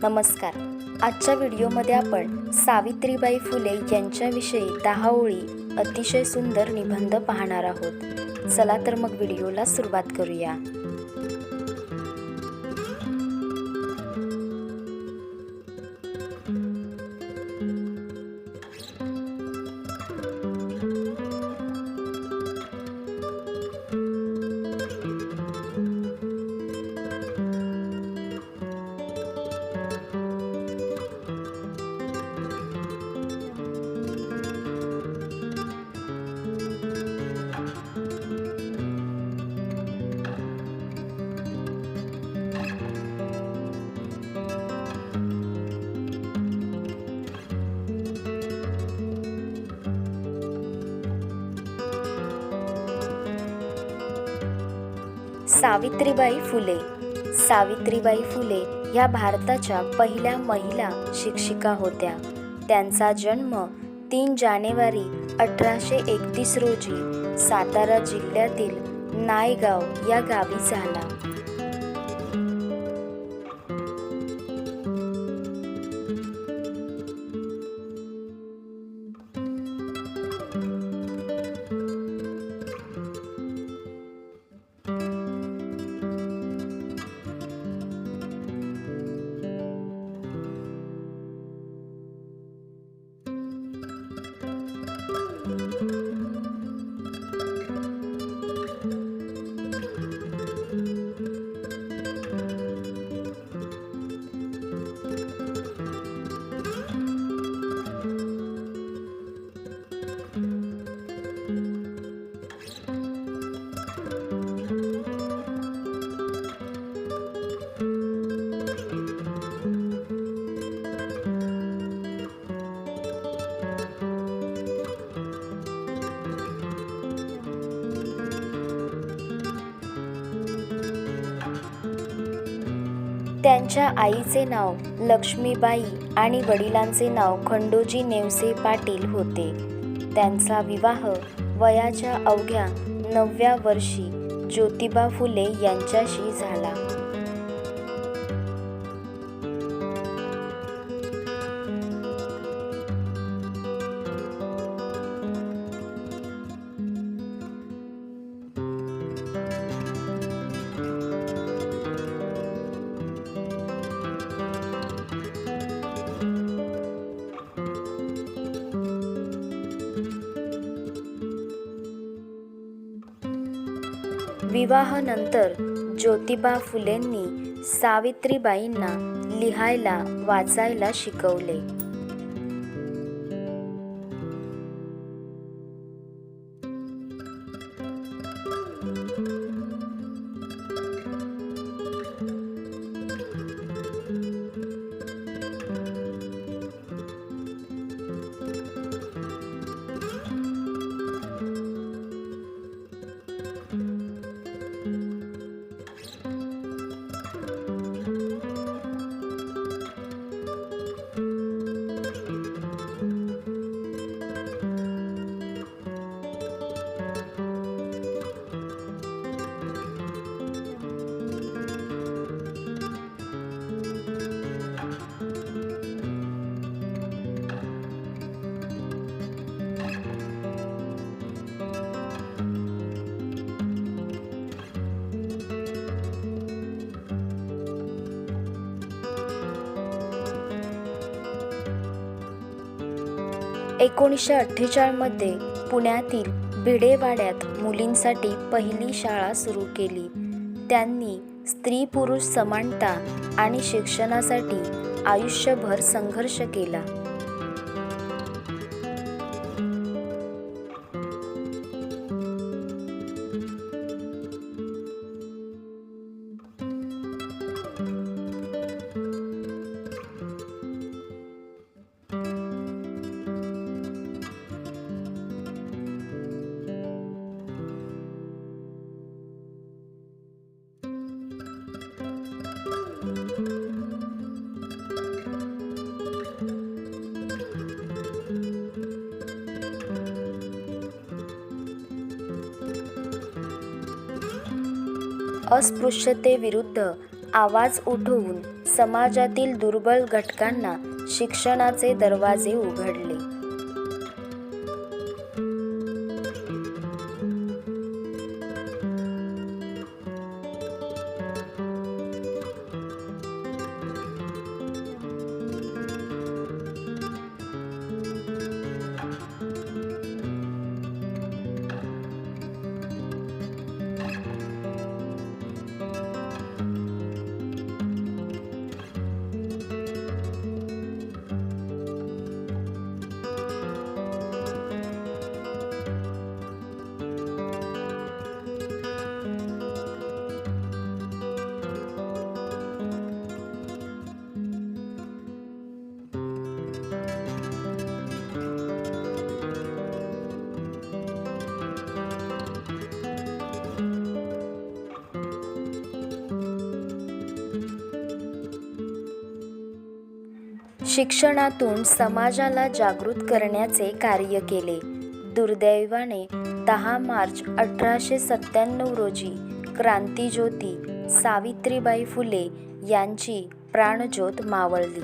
नमस्कार. आजच्या व्हिडिओमध्ये आपण सावित्रीबाई फुले यांच्याविषयी 10 ओळी अतिशय सुंदर निबंध पाहणार आहोत. चला तर मग व्हिडिओला सुरुवात करूया. सावित्रीबाई फुले. सावित्रीबाई फुले ह्या भारताच्या पहिल्या महिला शिक्षिका होत्या. त्यांचा जन्म 3 जानेवारी 1831 रोजी सातारा जिल्ह्यातील नायगाव या गावी झाला. त्यांच्या आईचे नाव लक्ष्मीबाई आणि वडिलांचे नाव खंडोजी नेवसे पाटील होते. त्यांचा विवाह वयाच्या अवघ्या 9व्या वर्षी ज्योतिबा फुले यांच्याशी झाला. विवाहानंतर ज्योतिबा फुलेंनी सावित्रीबाईंना लिहायला वाचायला शिकवले. एकोणीसशे 1948 मध्ये पुण्यातील भिडेवाड्यात मुलींसाठी पहिली शाळा सुरू केली. त्यांनी स्त्री पुरुष समानता आणि शिक्षणासाठी आयुष्यभर संघर्ष केला. अस्पृश्यतेविरुद्ध आवाज उठवून समाजातील दुर्बल घटकांना शिक्षणाचे दरवाजे उघडले. शिक्षणातून समाजाला जागृत करण्याचे कार्य केले. दुर्दैवाने 10 मार्च 1897 रोजी क्रांतिज्योती सावित्रीबाई फुले यांची प्राणज्योत मावळली.